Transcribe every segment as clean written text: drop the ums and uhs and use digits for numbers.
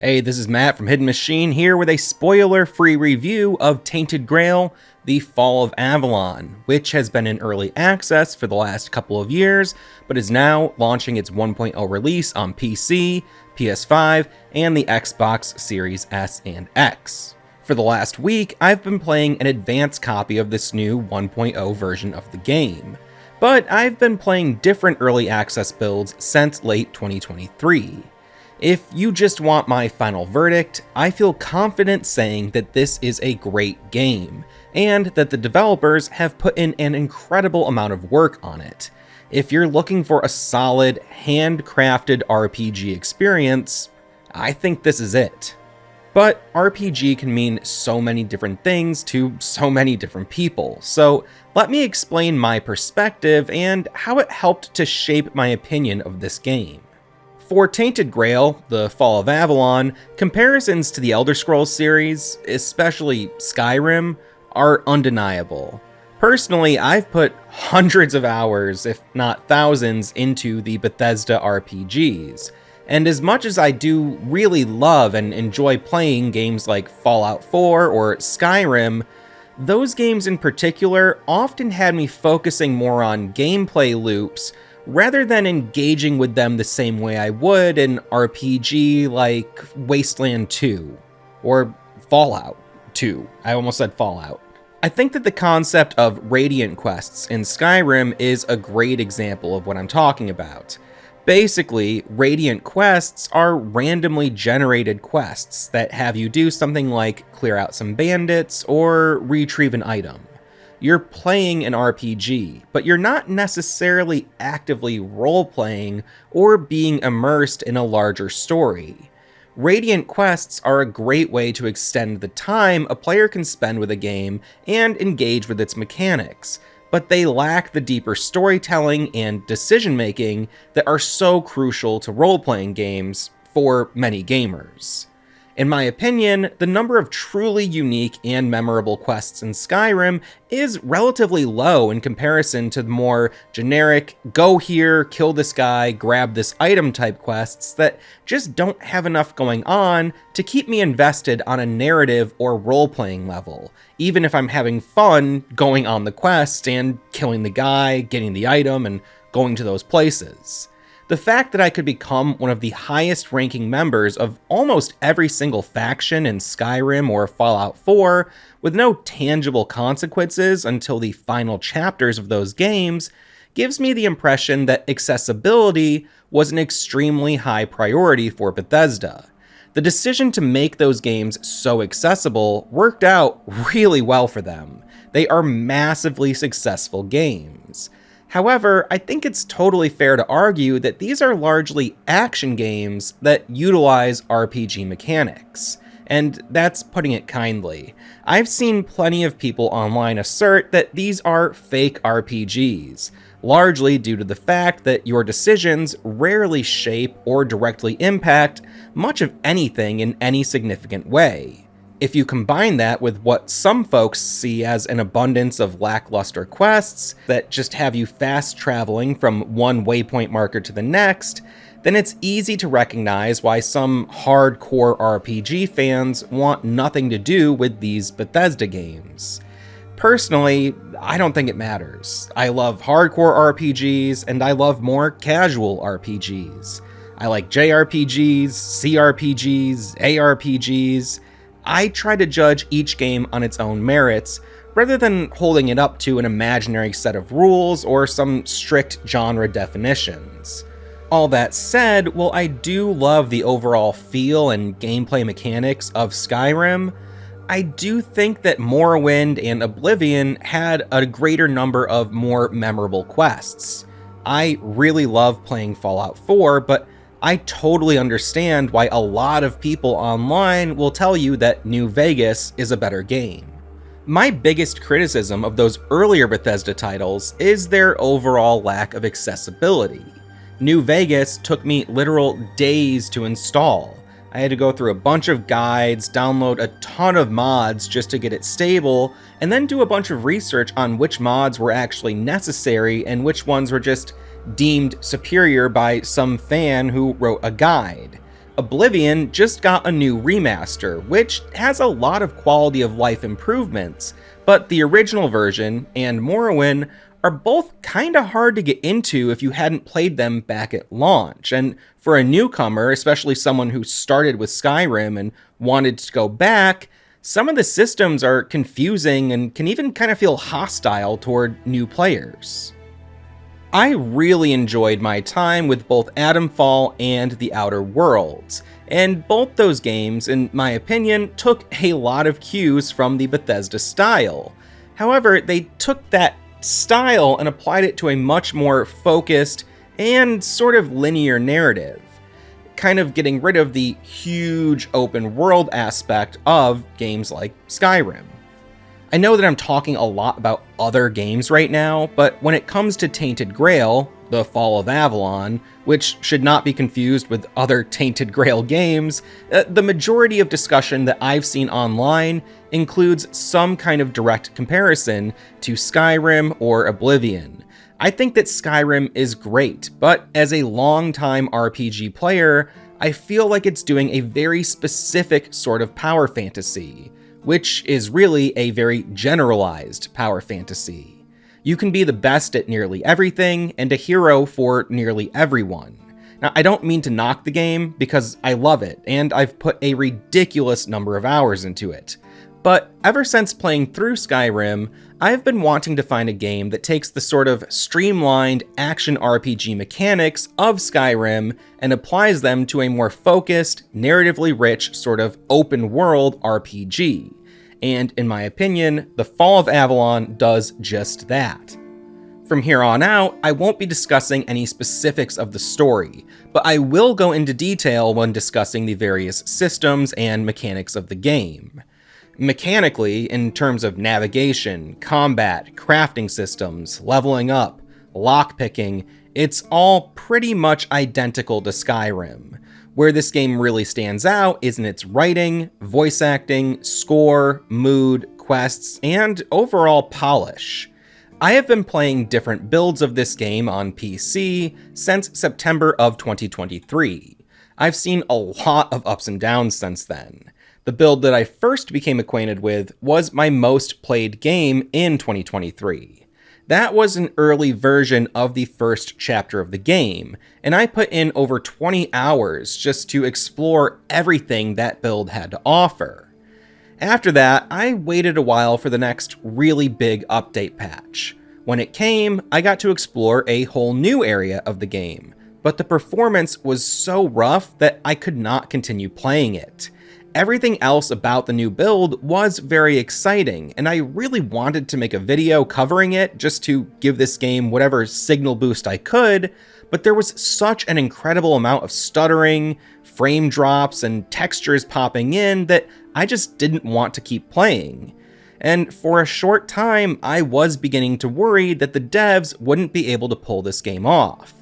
Hey, this is Matt from Hidden Machine here with a spoiler-free review of Tainted Grail, The Fall of Avalon, which has been in early access for the last couple of years, but is now launching its 1.0 release on PC, PS5, and the Xbox Series S and X. For the last week, I've been playing an advanced copy of this new 1.0 version of the game, but I've been playing different early access builds since late 2023. If you just want my final verdict, I feel confident saying that this is a great game, and that the developers have put in an incredible amount of work on it. If you're looking for a solid, handcrafted RPG experience, I think this is it. But RPG can mean so many different things to so many different people, so let me explain my perspective and how it helped to shape my opinion of this game. For Tainted Grail, The Fall of Avalon, comparisons to the Elder Scrolls series, especially Skyrim, are undeniable. Personally, I've put hundreds of hours, if not thousands, into the Bethesda RPGs, and as much as I do really love and enjoy playing games like Fallout 4 or Skyrim, those games in particular often had me focusing more on gameplay loops rather than engaging with them the same way I would an RPG like Wasteland 2, or Fallout 2. I almost said Fallout. I think that the concept of Radiant quests in Skyrim is a great example of what I'm talking about. Basically, Radiant quests are randomly generated quests that have you do something like clear out some bandits or retrieve an item. You're playing an RPG, but you're not necessarily actively role-playing or being immersed in a larger story. Radiant quests are a great way to extend the time a player can spend with a game and engage with its mechanics, but they lack the deeper storytelling and decision-making that are so crucial to role-playing games for many gamers. In my opinion, the number of truly unique and memorable quests in Skyrim is relatively low in comparison to the more generic, go here, kill this guy, grab this item type quests that just don't have enough going on to keep me invested on a narrative or role-playing level, even if I'm having fun going on the quest and killing the guy, getting the item, and going to those places. The fact that I could become one of the highest ranking members of almost every single faction in Skyrim or Fallout 4 with no tangible consequences until the final chapters of those games gives me the impression that accessibility was an extremely high priority for Bethesda. The decision to make those games so accessible worked out really well for them. They are massively successful games. However, I think it's totally fair to argue that these are largely action games that utilize RPG mechanics. And that's putting it kindly. I've seen plenty of people online assert that these are fake RPGs, largely due to the fact that your decisions rarely shape or directly impact much of anything in any significant way. If you combine that with what some folks see as an abundance of lackluster quests that just have you fast traveling from one waypoint marker to the next, then it's easy to recognize why some hardcore RPG fans want nothing to do with these Bethesda games. Personally, I don't think it matters. I love hardcore RPGs, and I love more casual RPGs. I like JRPGs, CRPGs, ARPGs. I try to judge each game on its own merits, rather than holding it up to an imaginary set of rules or some strict genre definitions. All that said, while I do love the overall feel and gameplay mechanics of Skyrim, I do think that Morrowind and Oblivion had a greater number of more memorable quests. I really love playing Fallout 4, but I totally understand why a lot of people online will tell you that New Vegas is a better game. My biggest criticism of those earlier Bethesda titles is their overall lack of accessibility. New Vegas took me literal days to install. I had to go through a bunch of guides, download a ton of mods just to get it stable, and then do a bunch of research on which mods were actually necessary and which ones were just deemed superior by some fan who wrote a guide. Oblivion just got a new remaster, which has a lot of quality of life improvements, but the original version and Morrowind are both kinda hard to get into if you hadn't played them back at launch, and for a newcomer, especially someone who started with Skyrim and wanted to go back, some of the systems are confusing and can even kind of feel hostile toward new players. I really enjoyed my time with both Atomfall and The Outer Worlds, and both those games, in my opinion, took a lot of cues from the Bethesda style. However, they took that style and applied it to a much more focused and sort of linear narrative, kind of getting rid of the huge open world aspect of games like Skyrim. I know that I'm talking a lot about other games right now, but when it comes to Tainted Grail, The Fall of Avalon, which should not be confused with other Tainted Grail games, the majority of discussion that I've seen online includes some kind of direct comparison to Skyrim or Oblivion. I think that Skyrim is great, but as a longtime RPG player, I feel like it's doing a very specific sort of power fantasy, which is really a very generalized power fantasy. You can be the best at nearly everything and a hero for nearly everyone. Now, I don't mean to knock the game because I love it and I've put a ridiculous number of hours into it. But ever since playing through Skyrim, I've been wanting to find a game that takes the sort of streamlined action RPG mechanics of Skyrim and applies them to a more focused, narratively rich sort of open world RPG. And in my opinion, The Fall of Avalon does just that. From here on out, I won't be discussing any specifics of the story, but I will go into detail when discussing the various systems and mechanics of the game. Mechanically, in terms of navigation, combat, crafting systems, leveling up, lockpicking, it's all pretty much identical to Skyrim. Where this game really stands out is in its writing, voice acting, score, mood, quests, and overall polish. I have been playing different builds of this game on PC since September of 2023. I've seen a lot of ups and downs since then. The build that I first became acquainted with was my most played game in 2023. That was an early version of the first chapter of the game, and I put in over 20 hours just to explore everything that build had to offer. After that, I waited a while for the next really big update patch. When it came, I got to explore a whole new area of the game, but the performance was so rough that I could not continue playing it. Everything else about the new build was very exciting, and I really wanted to make a video covering it just to give this game whatever signal boost I could, but there was such an incredible amount of stuttering, frame drops, and textures popping in that I just didn't want to keep playing. And for a short time, I was beginning to worry that the devs wouldn't be able to pull this game off.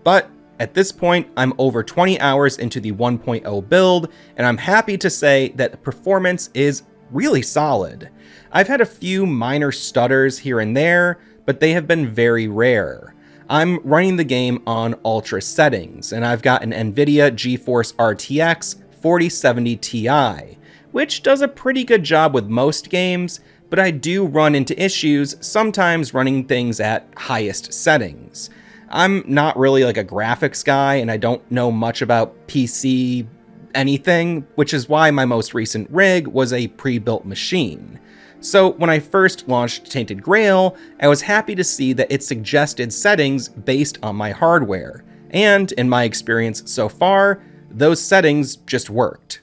But at this point, I'm over 20 hours into the 1.0 build, and I'm happy to say that the performance is really solid. I've had a few minor stutters here and there, but they have been very rare. I'm running the game on ultra settings, and I've got an NVIDIA GeForce RTX 4070 Ti, which does a pretty good job with most games, but I do run into issues sometimes running things at highest settings. I'm not really like a graphics guy, and I don't know much about PC anything, which is why my most recent rig was a pre-built machine. So when I first launched Tainted Grail, I was happy to see that it suggested settings based on my hardware, and in my experience so far, those settings just worked.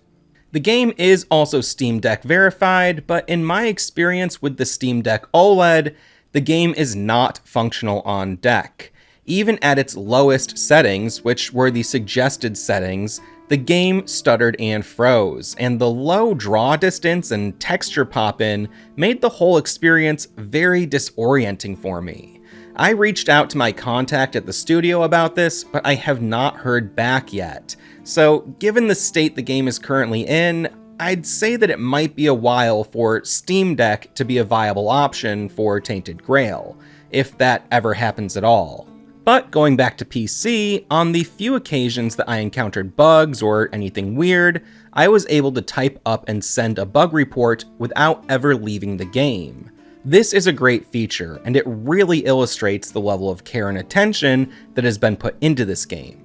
The game is also Steam Deck verified, but in my experience with the Steam Deck OLED, the game is not functional on deck. Even at its lowest settings, which were the suggested settings, the game stuttered and froze, and the low draw distance and texture pop-in made the whole experience very disorienting for me. I reached out to my contact at the studio about this, but I have not heard back yet. So, given the state the game is currently in, I'd say that it might be a while for Steam Deck to be a viable option for Tainted Grail, if that ever happens at all. But going back to PC, on the few occasions that I encountered bugs or anything weird, I was able to type up and send a bug report without ever leaving the game. This is a great feature, and it really illustrates the level of care and attention that has been put into this game.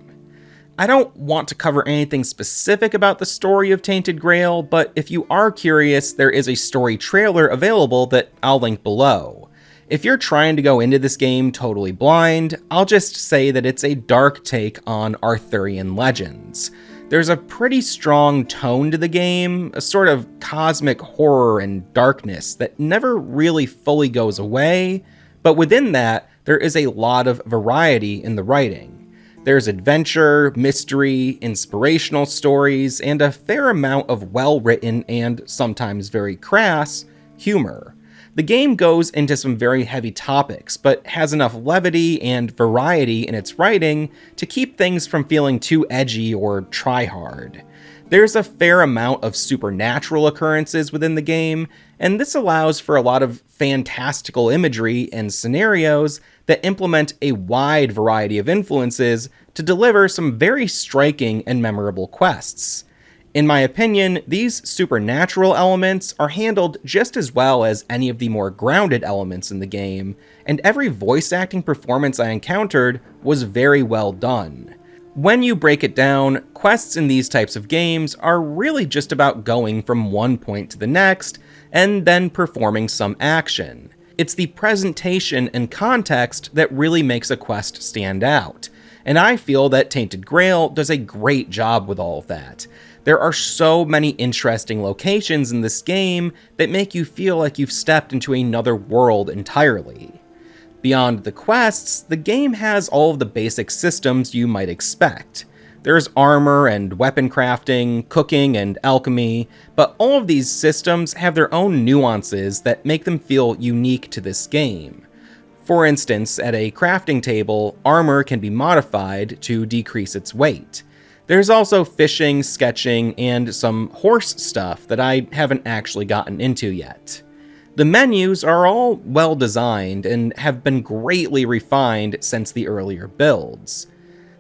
I don't want to cover anything specific about the story of Tainted Grail, but if you are curious, there is a story trailer available that I'll link below. If you're trying to go into this game totally blind, I'll just say that it's a dark take on Arthurian legends. There's a pretty strong tone to the game, a sort of cosmic horror and darkness that never really fully goes away, but within that, there is a lot of variety in the writing. There's adventure, mystery, inspirational stories, and a fair amount of well-written and sometimes very crass humor. The game goes into some very heavy topics, but has enough levity and variety in its writing to keep things from feeling too edgy or try-hard. There's a fair amount of supernatural occurrences within the game, and this allows for a lot of fantastical imagery and scenarios that implement a wide variety of influences to deliver some very striking and memorable quests. In my opinion, these supernatural elements are handled just as well as any of the more grounded elements in the game, and every voice acting performance I encountered was very well done. When you break it down, quests in these types of games are really just about going from one point to the next, and then performing some action. It's the presentation and context that really makes a quest stand out, and I feel that Tainted Grail does a great job with all of that. There are so many interesting locations in this game that make you feel like you've stepped into another world entirely. Beyond the quests, the game has all of the basic systems you might expect. There's armor and weapon crafting, cooking and alchemy, but all of these systems have their own nuances that make them feel unique to this game. For instance, at a crafting table, armor can be modified to decrease its weight. There's also fishing, sketching, and some horse stuff that I haven't actually gotten into yet. The menus are all well designed and have been greatly refined since the earlier builds.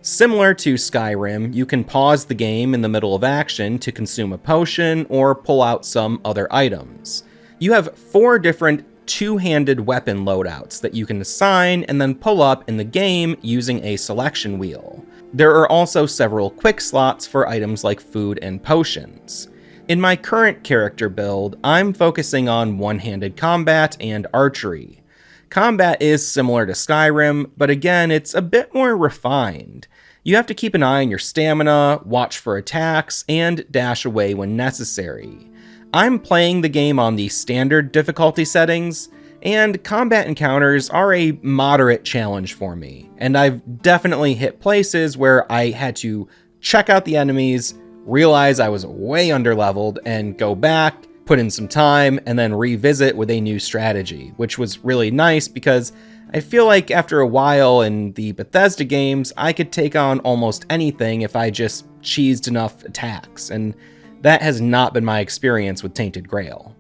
Similar to Skyrim, you can pause the game in the middle of action to consume a potion or pull out some other items. You have 4 different two-handed weapon loadouts that you can assign and then pull up in the game using a selection wheel. There are also several quick slots for items like food and potions. In my current character build, I'm focusing on one-handed combat and archery. Combat is similar to Skyrim, but again, it's a bit more refined. You have to keep an eye on your stamina, watch for attacks, and dash away when necessary. I'm playing the game on the standard difficulty settings, and combat encounters are a moderate challenge for me, and I've definitely hit places where I had to check out the enemies, realize I was way underleveled, and go back, put in some time, and then revisit with a new strategy, which was really nice because I feel like after a while in the Bethesda games, I could take on almost anything if I just cheesed enough attacks, and that has not been my experience with Tainted Grail.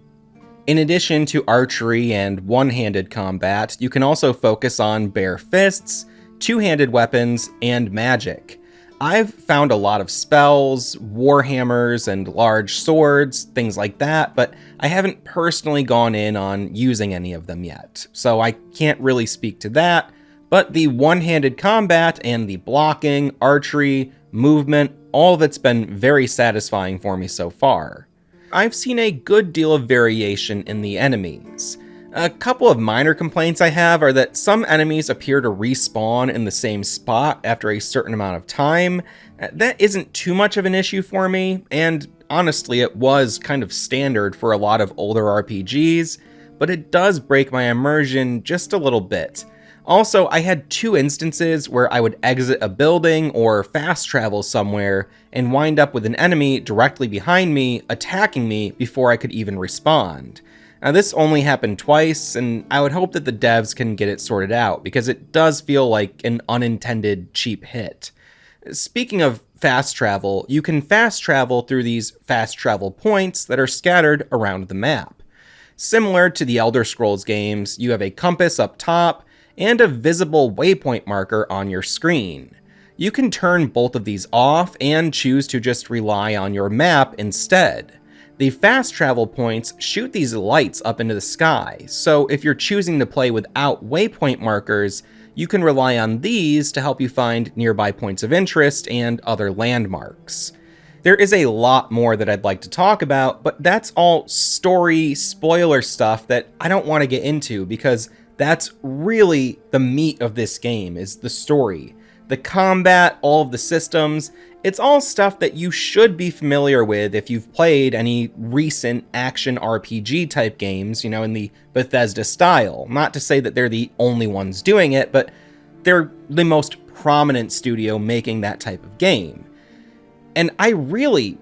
In addition to archery and one-handed combat, you can also focus on bare fists, two-handed weapons, and magic. I've found a lot of spells, warhammers, and large swords, things like that, but I haven't personally gone in on using any of them yet, so I can't really speak to that, but the one-handed combat and the blocking, archery, movement, all of it's been very satisfying for me so far. I've seen a good deal of variation in the enemies. A couple of minor complaints I have are that some enemies appear to respawn in the same spot after a certain amount of time. That isn't too much of an issue for me, and honestly it was kind of standard for a lot of older RPGs, but it does break my immersion just a little bit. Also, I had 2 instances where I would exit a building or fast travel somewhere and wind up with an enemy directly behind me attacking me before I could even respond. Now this only happened twice, and I would hope that the devs can get it sorted out because it does feel like an unintended cheap hit. Speaking of fast travel, you can fast travel through these fast travel points that are scattered around the map. Similar to the Elder Scrolls games, you have a compass up top, and a visible waypoint marker on your screen. You can turn both of these off and choose to just rely on your map instead. The fast travel points shoot these lights up into the sky, so if you're choosing to play without waypoint markers, you can rely on these to help you find nearby points of interest and other landmarks. There is a lot more that I'd like to talk about, but that's all story spoiler stuff that I don't want to get into because that's really the meat of this game, is the story. The combat, all of the systems, it's all stuff that you should be familiar with if you've played any recent action RPG type games, you know, in the Bethesda style. Not to say that they're the only ones doing it, but they're the most prominent studio making that type of game. And I really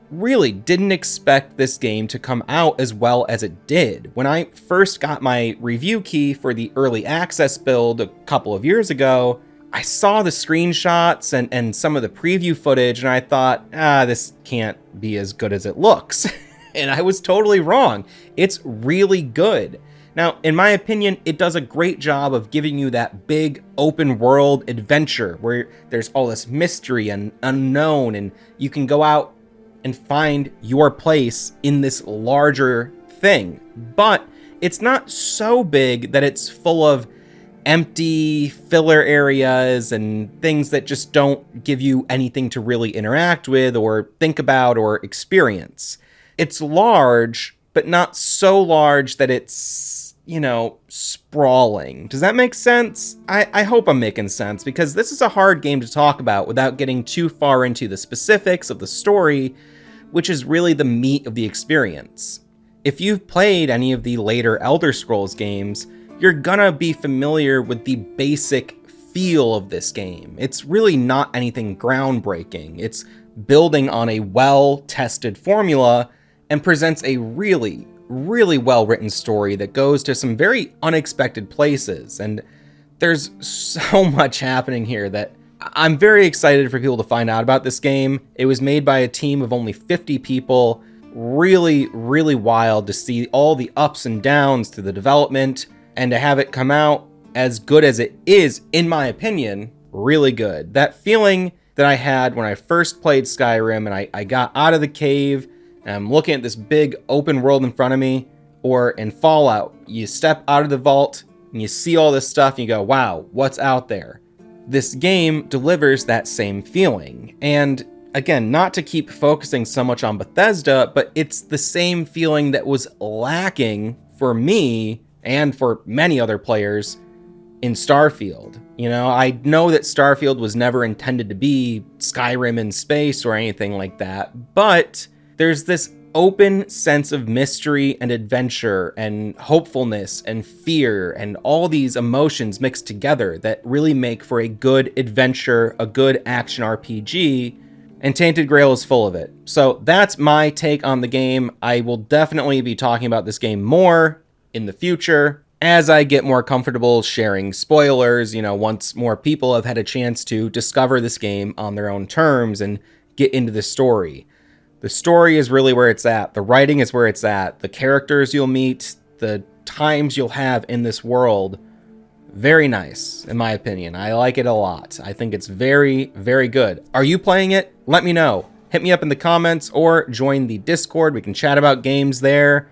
didn't expect this game to come out as well as it did. When I first got my review key for the early access build a couple of years ago, I saw the screenshots and some of the preview footage, and I thought, this can't be as good as it looks. And I was totally wrong. It's really good. Now, in my opinion, it does a great job of giving you that big open world adventure where there's all this mystery and unknown, and you can go out and find your place in this larger thing. But it's not so big that it's full of empty filler areas and things that just don't give you anything to really interact with or think about or experience. It's large, but not so large that it's, you know, sprawling. Does that make sense? I hope I'm making sense, because this is a hard game to talk about without getting too far into the specifics of the story, which is really the meat of the experience. If you've played any of the later Elder Scrolls games, you're gonna be familiar with the basic feel of this game. It's really not anything groundbreaking. It's building on a well-tested formula and presents a really well-written story that goes to some very unexpected places. And there's so much happening here that I'm very excited for people to find out about this game. It was made by a team of only 50 people. Really wild to see all the ups and downs through the development, and to have it come out as good as it is, in my opinion, really good. That feeling that I had when I first played Skyrim and I got out of the cave and I'm looking at this big open world in front of me, or in Fallout, you step out of the vault and you see all this stuff and you go, wow, what's out there? This game delivers that same feeling. And again, not to keep focusing so much on Bethesda, but it's the same feeling that was lacking for me and for many other players in Starfield. You know, I know that Starfield was never intended to be Skyrim in space or anything like that, but there's this open sense of mystery and adventure and hopefulness and fear and all these emotions mixed together that really make for a good adventure, a good action RPG, and Tainted Grail is full of it. So that's my take on the game. I will definitely be talking about this game more in the future as I get more comfortable sharing spoilers, you know, once more people have had a chance to discover this game on their own terms and get into the story. The story is really where it's at. The writing is where it's at. The characters you'll meet, the times you'll have in this world, very nice, in my opinion. I like it a lot. I think it's very good. Are you playing it? Let me know. Hit me up in the comments or join the Discord. We can chat about games there.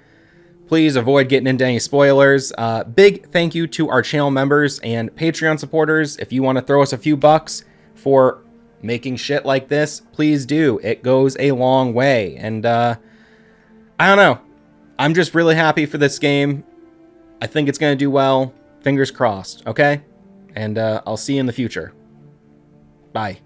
Please avoid getting into any spoilers. Big thank you to our channel members and Patreon supporters. If you want to throw us a few bucks for making shit like this, please do. It goes a long way. And I don't know. I'm just really happy for this game. I think it's going to do well. Fingers crossed, okay? And I'll see you in the future. Bye.